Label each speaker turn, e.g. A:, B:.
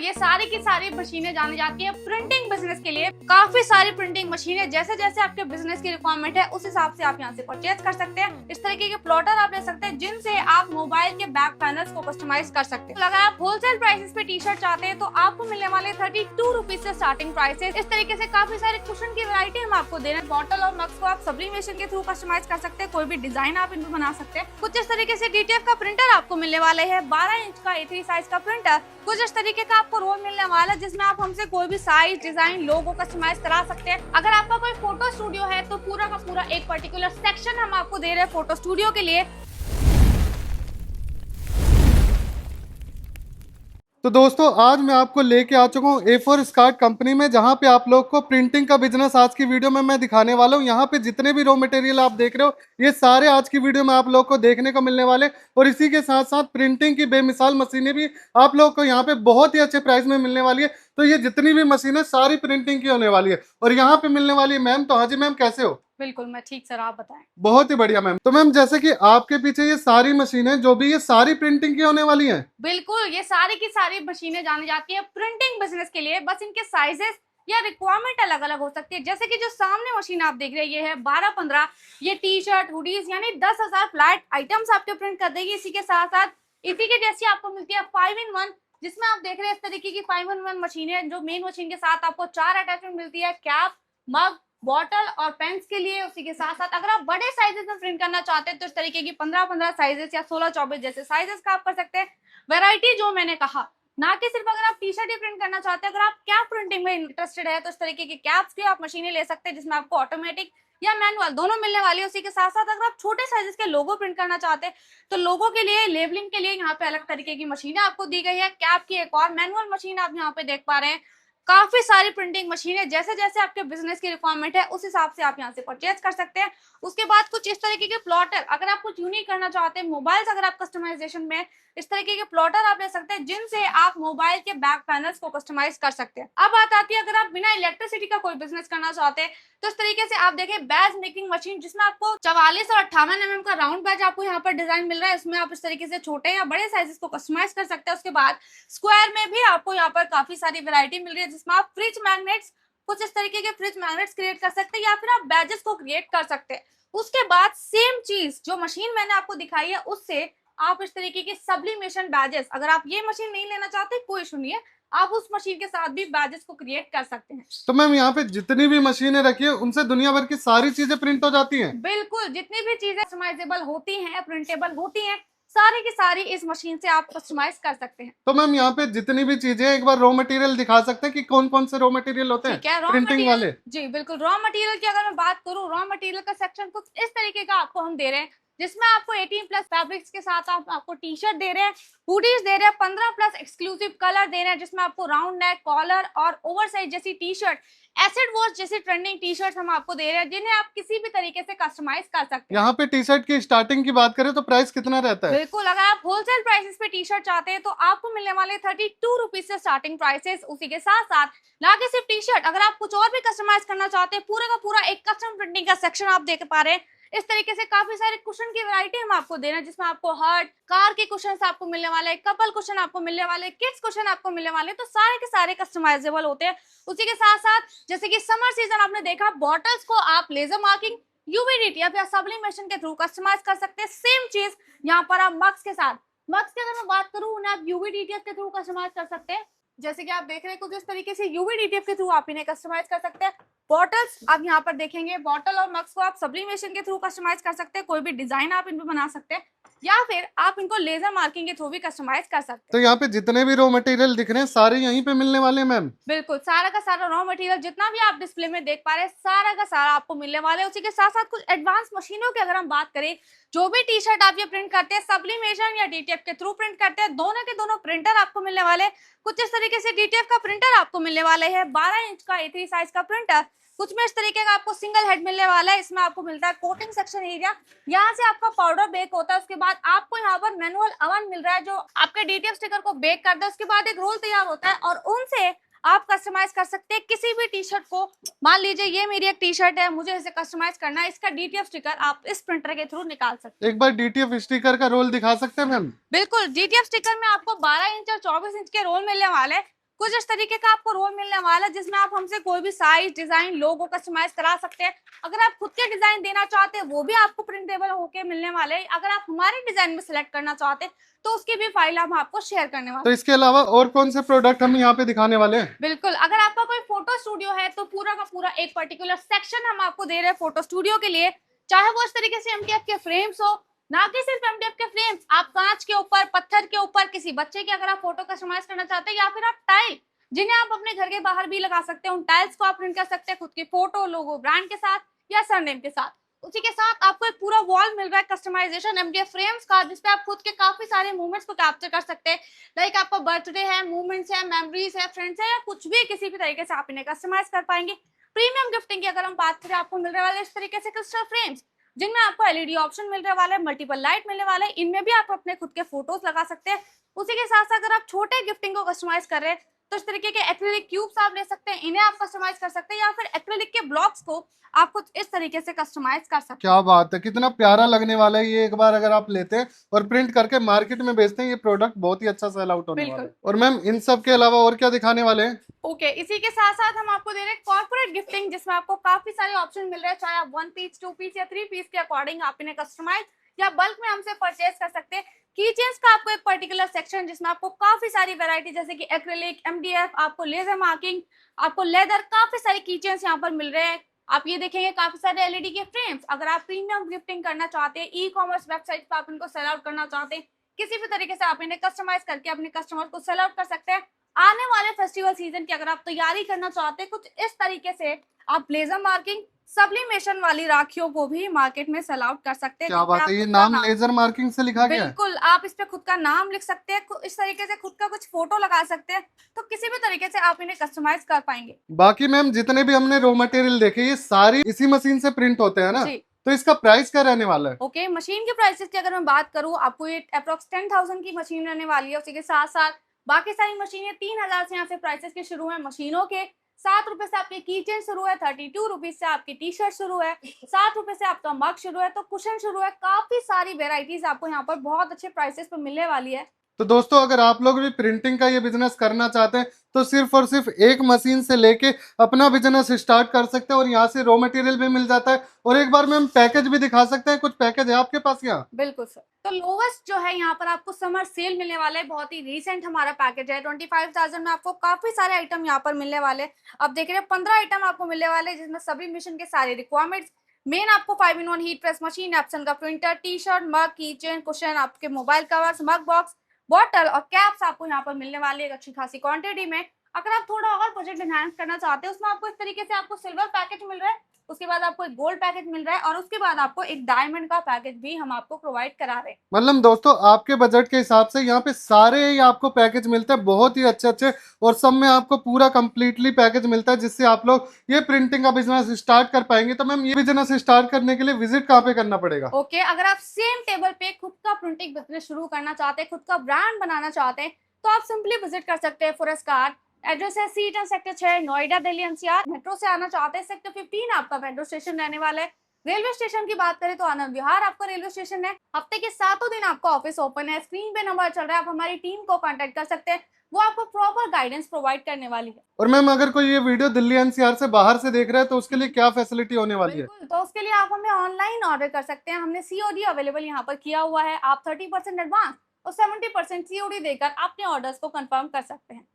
A: ये सारी की सारी मशीनें जानी जाती है प्रिंटिंग बिजनेस के लिए। काफी सारी प्रिंटिंग मशीनें जैसे जैसे आपके बिजनेस की रिक्वायरमेंट है उस हिसाब से आप यहाँ से परचेज कर सकते हैं। इस तरीके के प्लॉटर आप ले सकते हैं जिनसे आप मोबाइल के बैक पैनल्स को कस्टमाइज कर सकते हैं। अगर आप होलसेल प्राइसेस पे टी शर्ट चाहते हैं तो आपको मिलने वाले 32 रुपीज से स्टार्टिंग प्राइसेस। इस तरीके से काफी सारे कुशन की वैरायटी हम आपको दे रहे हैं। बॉटल और मग्स को आप सब्लिमेशन के थ्रू कस्टमाइज कर सकते हैं, कोई भी डिजाइन आप इनमें बना सकते हैं। कुछ इस तरीके से डीटीएफ का प्रिंटर आपको मिलने वाले है, 12 इंच का A3 साइज का प्रिंटर। कुछ इस तरीके का आपको रोल मिलने वाला है जिसमें आप हमसे कोई भी साइज, डिजाइन, लोगो कस्टमाइज करा सकते हैं। अगर आपका कोई फोटो स्टूडियो है तो पूरा का पूरा एक पर्टिकुलर सेक्शन हम आपको दे रहे हैं फोटो स्टूडियो के लिए।
B: तो दोस्तों आज मैं आपको लेके आ चुका हूँ A4 स्कार्ट कंपनी में, जहाँ पे आप लोग को प्रिंटिंग का बिजनेस आज की वीडियो में मैं दिखाने वाला हूँ। यहाँ पे जितने भी रॉ मटेरियल आप देख रहे हो ये सारे आज की वीडियो में आप लोग को देखने को मिलने वाले, और इसी के साथ साथ प्रिंटिंग की बेमिसाल मशीनें भी आप लोग को यहाँ पे बहुत ही अच्छे प्राइस में मिलने वाली है। तो ये जितनी भी मशीनें सारी प्रिंटिंग की होने वाली है और यहाँ पे मिलने वाली है। मैम तो हाँ जी मैम, कैसे हो?
A: बिल्कुल मैं ठीक सर, आप बताएं।
B: बहुत ही बढ़िया मैम। तो मैम जैसे कि आपके पीछे ये सारी मशीनें जो भी ये सारी प्रिंटिंग की होने वाली हैं?
A: बिल्कुल, ये सारी की सारी मशीनें जानी जाती है प्रिंटिंग बिजनेस के लिए। बस इनके साइजेस या रिक्वायरमेंट अलग अलग हो सकती है। जैसे कि जो सामने मशीन आप देख रहे हैं ये है 12-15, ये टी शर्ट, हुडीज यानी 10,000 फ्लैट आइटम्स आपके प्रिंट कर देगी। इसी के साथ साथ इसी के जैसी आपको मिलती है 5-in-1, जिसमें आप देख रहे हैं इस तरीके की 5-in-1 मशीन है। जो मेन मशीन के साथ आपको 4 अटैचमेंट मिलती है, कैप, मग, बॉटल और पेन्स के लिए। उसी के साथ साथ अगर आप बड़े साइजेस में प्रिंट करना चाहते हैं तो इस तरीके की 15-15 साइजेस या 16-24 जैसे साइजेस का आप कर सकते हैं। वैरायटी जो मैंने कहा, ना कि सिर्फ अगर आप टी शर्ट ही प्रिंट करना चाहते हैं, अगर आप कैप प्रिंटिंग में इंटरेस्टेड है तो इस तरीके की कैप्स की आप मशीनें ले सकते हैं जिसमें आपको ऑटोमेटिक या मैनुअल दोनों मिलने वाली है। उसी के साथ साथ अगर आप छोटे साइजेस के लोगो प्रिंट करना चाहते हैं तो लोगो के लिए, लेबलिंग के लिए यहाँ पे अलग तरीके की मशीनें आपको दी गई है। कैप की एक और मैनुअल मशीन आप यहाँ पे देख पा रहे हैं। काफी सारी प्रिंटिंग मशीनें जैसे जैसे आपके बिजनेस की रिक्वायरमेंट है उस हिसाब से आप यहाँ से परचेज कर सकते हैं। उसके बाद कुछ इस तरीके के प्लॉटर, अगर आप कुछ यूनिक करना चाहते हैं, मोबाइल्स अगर आप कस्टमाइजेशन में, इस तरीके के प्लॉटर आप ले सकते हैं जिनसे आप मोबाइल के बैक पैनल्स को कस्टमाइज कर सकते हैं। अब बात आती है अगर आप बिना इलेक्ट्रिसिटी का कोई बिजनेस करना चाहते हैं तो इस तरीके से आप देखें बैज मेकिंग मशीन, जिसमें आपको 44 और 58 mm का राउंड बैज आपको यहाँ पर डिजाइन मिल रहा है। इसमें आप इस तरीके से छोटे या बड़े साइजेस को कस्टमाइज कर सकते हैं। उसके बाद स्क्वायर में भी आपको यहाँ पर काफी सारी वैरायटी मिल रही है जिसमें आप फ्रिज मैग्नेट्स, कुछ इस तरीके के फ्रिज मैग्नेट्स क्रिएट कर सकते हैं या फिर आप बैजेस को क्रिएट कर सकते हैं। उसके बाद सेम चीज जो मशीन मैंने आपको दिखाई है उससे आप इस तरीके के सब्लिमेशन बैजेस, अगर आप ये मशीन नहीं लेना चाहते कोई इशू नहीं है, आप उस मशीन के साथ भी बैजेस को क्रिएट कर सकते हैं।
B: तो मैम यहाँ पे जितनी भी मशीनें रखी है उनसे दुनिया भर की सारी चीजें प्रिंट हो जाती हैं?
A: बिल्कुल, जितनी भी चीजें कस्टमाइजेबल होती हैं, प्रिंटेबल होती हैं, सारी की सारी इस मशीन से आप कस्टमाइज कर सकते हैं।
B: तो मैम यहाँ पे जितनी भी चीजें, एक बार रॉ मटेरियल दिखा सकते हैं कि कौन कौन से रॉ मटेरियल होते हैं प्रिंटिंग वाले?
A: जी बिल्कुल, रॉ मटेरियल की अगर मैं बात करूँ, रॉ मटेरियल का सेक्शन कुछ इस तरीके का आपको हम दे रहे हैं जिसमें आपको 18+ फैब्रिक्स के साथ आपको टी शर्ट दे रहे हैं, हुडीज दे रहे हैं, 15+ एक्सक्लूसिव कलर दे रहे हैं जिसमें आपको राउंड नेक, कॉलर और ओवरसाइज जैसी टी शर्ट, एसिड वॉश जैसी ट्रेंडिंग टी शर्ट हम आपको दे रहे हैं जिन्हें आप किसी भी तरीके से कस्टमाइज कर सकते हैं।
B: यहाँ पे टी शर्ट की स्टार्टिंग की बात करें तो प्राइस कितना रहता है?
A: बिल्कुल, अगर आप होलसेल प्राइसेस पे टी शर्ट चाहते हैं तो आपको मिलने वाले 32 रुपीज से स्टार्टिंग प्राइसेस। उसी के साथ साथ ना कि सिर्फ टी शर्ट, अगर आप कुछ और भी कस्टमाइज करना चाहते हैं, पूरा का पूरा एक कस्टम प्रिंटिंग का सेक्शन आप देख पा रहे हैं। इस तरीके से काफी सारे कुशन की वैरायटी हम आपको दे रहे हैं जिसमें आपको हर्ट, कार के कुशन आपको मिलने वाले, कपल कुशन आपको मिलने वाले, किड्स कुशन आपको मिलने वाले, तो सारे के सारे कस्टमाइजेबल होते हैं। उसी के साथ साथ जैसे कि समर सीजन आपने देखा, बॉटल्स को आप लेजर मार्किंग, यूवी या सब्लिमेशन के थ्रू कस्टमाइज कर सकते हैं। सेम चीज यहाँ पर आप मग्स के साथ, मग्स की अगर मैं बात करूँ उन्हें आप यूवी के थ्रू कस्टमाइज कर सकते हैं। जैसे कि आप देख रहे हैं कुछ इस तरीके से यूवी के थ्रू आप इन्हें कस्टमाइज कर सकते हैं। बॉटल्स आप यहाँ पर देखेंगे, बॉटल और मग्स को आप सब्लिमेशन के थ्रू कस्टमाइज कर सकते हैं, कोई भी डिजाइन आप इनमें बना सकते हैं या फिर आप इनको लेजर मार्किंग के थ्रू भी कस्टमाइज कर सकते हैं।
B: तो यहाँ पे जितने भी रॉ मटेरियल दिख रहे हैं सारे यहीं पे मिलने वाले हैं मैम?
A: बिल्कुल, सारा का सारा रॉ मटेरियल जितना भी आप डिस्प्ले में देख पा रहे हैं सारा का सारा आपको मिलने वाला है। उसी के साथ साथ कुछ एडवांस मशीनों की अगर हम बात करें, जो भी टी शर्ट आप ये प्रिंट करते हैं सब्लिमेशन या डीटीएफ के थ्रू प्रिंट करते हैं, दोनों के दोनों प्रिंटर आपको मिलने वाले। कुछ इस तरीके से डीटीएफ का प्रिंटर आपको मिलने वाले है, 12 इंच का A3 साइज का प्रिंटर। कुछ में इस तरीके का आपको सिंगल हेड मिलने वाला है। इसमें आपको मिलता है कोटिंग सेक्शन एरिया, यहाँ से आपका पाउडर बेक होता है। उसके बाद आपको यहाँ पर मैनुअल अवन मिल रहा है जो आपके डीटीएफ स्टिकर को बेक करता है। उसके बाद एक रोल तैयार होता है और उनसे आप कस्टमाइज कर सकते हैं किसी भी टी शर्ट को। मान लीजिए ये मेरी एक टी शर्ट है, मुझे इसे कस्टमाइज करना है, इसका डीटीएफ स्टिकर आप इस प्रिंटर के थ्रू निकाल सकते हैं।
B: एक बार डीटीएफ स्टिकर का रोल दिखा सकते हैं मैम?
A: बिल्कुल, डीटीएफ स्टिकर में आपको 12 इंच और 24 इंच के रोल मिलने वाले हैं। कुछ इस तरीके का आपको रोल मिलने वाला है जिसमें आप हमसे कोई भी साइज, डिजाइन, लोगो कस्टमाइज करा सकते हैं। अगर आप खुद के डिजाइन देना चाहते हैं वो भी आपको प्रिंटेबल होके मिलने वाले हैं। अगर आप हमारे डिजाइन में सिलेक्ट करना चाहते हैं तो उसकी भी फाइल हम आपको शेयर करने वाले
B: तो इसके अलावा और कौन से प्रोडक्ट हम यहाँ पे दिखाने वाले हैं?
A: बिल्कुल। अगर आपका कोई फोटो स्टूडियो है तो पूरा का पूरा एक पर्टिकुलर सेक्शन हम आपको दे रहे हैं फोटो स्टूडियो के लिए, चाहे वो इस तरीके से एमडीएफ के फ्रेम्स हो, ना कि सिर्फ एमडीएफ के फ्रेम्स, आप कांच के ऊपर, पत्थर के ऊपर, किसी बच्चे की अगर आप फोटो कस्टमाइज करना चाहते हैं, या फिर आप टाइल जिन्हें आप अपने घर के बाहर भी लगा सकते हैं, उन टाइल्स को आप प्रिंट कर सकते हैं खुद की फोटो, लोगो, ब्रांड के साथ या सरनेम के साथ। उसी के साथ आपको एक पूरा वॉल मिल रहा है कस्टमाइजेशन एमडीएफ फ्रेम्स का, जिसपे आप खुद के काफी सारे मूवमेंट्स को कैप्चर कर सकते हैं। लाइक आपका बर्थडे है, मूवमेंट्स है, मेमोरीज है, फ्रेंड्स है, या कुछ भी किसी भी तरीके से आप इन्हें कस्टमाइज कर पाएंगे। प्रीमियम गिफ्टिंग की अगर हम बात करें, आपको मिलने वाले इस तरीके से क्रिस्टल फ्रेम्स जिनमें आपको एलईडी ऑप्शन मिलने वाला है, मल्टीपल लाइट मिलने वाला है, इनमें भी आप अपने खुद के फोटोज लगा सकते हैं। उसी के साथ साथ अगर आप छोटे गिफ्टिंग को कस्टमाइज कर रहे हैं तो इस तरीके के एक्रिलिक क्यूब्स आप ले सकते हैं, इन्हें आप कस्टमाइज कर सकते हैं, या फिर एक्रिलिक के ब्लॉक्स को आप कुछ इस तरीके से कस्टमाइज कर सकते हैं।
B: क्या बात है, कितना प्यारा लगने वाला है ये। एक बार अगर आप लेते हैं और प्रिंट करके मार्केट में बेचते हैं, ये प्रोडक्ट बहुत ही अच्छा सेल आउट होने वाला है। और मैम इन सब के अलावा और क्या दिखाने वाले हैं?
A: ओके, इसी के साथ साथ हम आपको दे रहे हैं कॉर्पोरेट गिफ्टिंग, जिसमें आपको काफी सारे ऑप्शन मिल रहे हैं, चाहे आप 1 पीस, 2 पीस या 3 पीस के अकॉर्डिंग आप इन्हें कस्टमाइज या बल्क में हमसे परचेज कर सकते हैं। कीचेन्स का आपको एक पर्टिकुलर सेक्शन जिसमें आपको काफी सारी वैरायटी जैसे कि एक्रिलिक, एमडीएफ, आपको लेजर मार्किंग, आपको लेदर, काफी सारी कीचेन्स यहाँ पर मिल रहे हैं। आप ये देखेंगे काफी सारे एलईडी के फ्रेम्स। अगर आप प्रीमियम गिफ्टिंग करना चाहते हैं, ई कॉमर्स वेबसाइट पर आप इनको सेल आउट करना चाहते हैं, किसी भी तरीके से आप इन्हें कस्टमाइज करके अपने कस्टमर को सेल आउट कर सकते हैं। आने वाले फेस्टिवल सीजन की अगर आप तैयारी करना चाहते हैं, कुछ इस तरीके से आप लेजर मार्किंग, सब्लिमेशन वाली राखियों को भी मार्केट में सेल आउट कर सकते हैं।
B: क्या बात है, ये नाम लेजर मार्किंग से लिखा गया है?
A: बिल्कुल, आप इस पे खुद का नाम लिख सकते हैं, इस तरीके से खुद का कुछ फोटो लगा सकते हैं, तो किसी भी तरीके से आप इन्हें कस्टमाइज कर पाएंगे।
B: बाकी मैम जितने भी हमने रॉ मटेरियल देखे ये सारी इसी मशीन से प्रिंट होते हैं ना?
A: जी।
B: तो इसका प्राइस क्या रहने वाला है?
A: ओके, मशीन के प्राइसेस की अगर मैं बात करूं, आपको ये अप्रोक्स 10,000 की मशीन रहने वाली है। उसी के साथ साथ बाकी सारी मशीनें 3,000 से यहाँ से प्राइसेस के शुरू हैं मशीनों के। 7 रुपए से आपकी कीचेन शुरू है, 32 रुपीज से आपकी टी शर्ट शुरू है, 7 रुपए से आपका मग शुरू है, तो कुशन शुरू है। काफी सारी वेराइटीज आपको यहाँ पर बहुत अच्छे प्राइसेस पर मिलने वाली है।
B: तो दोस्तों अगर आप लोग भी प्रिंटिंग का ये बिजनेस करना चाहते हैं तो सिर्फ और सिर्फ एक मशीन से लेके अपना बिजनेस स्टार्ट कर सकते हैं, और यहाँ से रॉ मटेरियल भी मिल जाता है। और एक बार मैम पैकेज भी दिखा सकते हैं, कुछ पैकेज है आपके पास यहाँ?
A: बिल्कुल सर। तो लोवेस्ट जो है यहाँ पर आपको समर सेल मिलने वाला है, बहुत ही रीसेंट हमारा पैकेज है। 25,000 में आपको काफी सारे आइटम यहाँ पर मिलने वाले। अब देख रहे हैं 15 आइटम आपको मिलने वाले, जिसमें सभी मिशन के सारे रिक्वायरमेंट्स मेन आपको 5-in-1 heat press machine, Epson का प्रिंटर, टी शर्ट, मग, कीचेन, कुशन, आपके मोबाइल कवर्स, मग बॉक्स, बॉटल और कैप्स आपको यहाँ पर मिलने वाली है अच्छी खासी क्वांटिटी में। अगर आप थोड़ा और बजट एनहांस करना चाहते हैं, उसमें आपको इस तरीके से आपको सिल्वर पैकेज मिल रहा है, उसके बाद आपको एक गोल्ड पैकेज मिल रहा है, और उसके बाद आपको एक डायमंड का पैकेज भी हम आपको प्रोवाइड करा रहे हैं।
B: मतलब दोस्तों आपके बजट के हिसाब से यहाँ पे सारे ही आपको पैकेज मिलते हैं, बहुत ही अच्छे अच्छे, और सब में आपको पूरा कंप्लीटली पैकेज मिलता है, जिससे आप लोग ये प्रिंटिंग का बिजनेस स्टार्ट कर पाएंगे। तो मैम ये बिजनेस स्टार्ट करने के लिए विजिट कहाँ पे करना पड़ेगा?
A: ओके, अगर आप सेम टेबल पे खुद का प्रिंटिंग बिजनेस शुरू करना चाहते हैं, खुद का ब्रांड बनाना चाहते हैं, तो आप सिंपली विजिट कर सकते हैं फॉरेस्ट। एड्रेस है सीटन sector 6, Noida, Delhi NCR. Metro से आना चाहते हैं, सेक्टर 15 आपका मेट्रो स्टेशन रहने वाला है। रेलवे स्टेशन की बात करें तो आनंद विहार आपका रेलवे स्टेशन है। हफ्ते के 7 दिन आपका ऑफिस ओपन है। स्क्रीन पे नंबर चल रहा है, आप हमारी टीम को कांटेक्ट कर सकते हैं, वो आपको प्रॉपर गाइडेंस प्रोवाइड करने वाली है।
B: और मैम अगर कोई ये वीडियो दिल्ली एनसीआर से बाहर से देख रहा है तो उसके लिए क्या फैसिलिटी होने वाली है?
A: बिल्कुल, तो उसके लिए आप हमें ऑनलाइन ऑर्डर कर सकते हैं। हमने सीओडी अवेलेबल यहाँ पर किया हुआ है। आप 30% एडवांस और 70% सीओडी देकर अपने ऑर्डर्स को कंफर्म कर सकते हैं।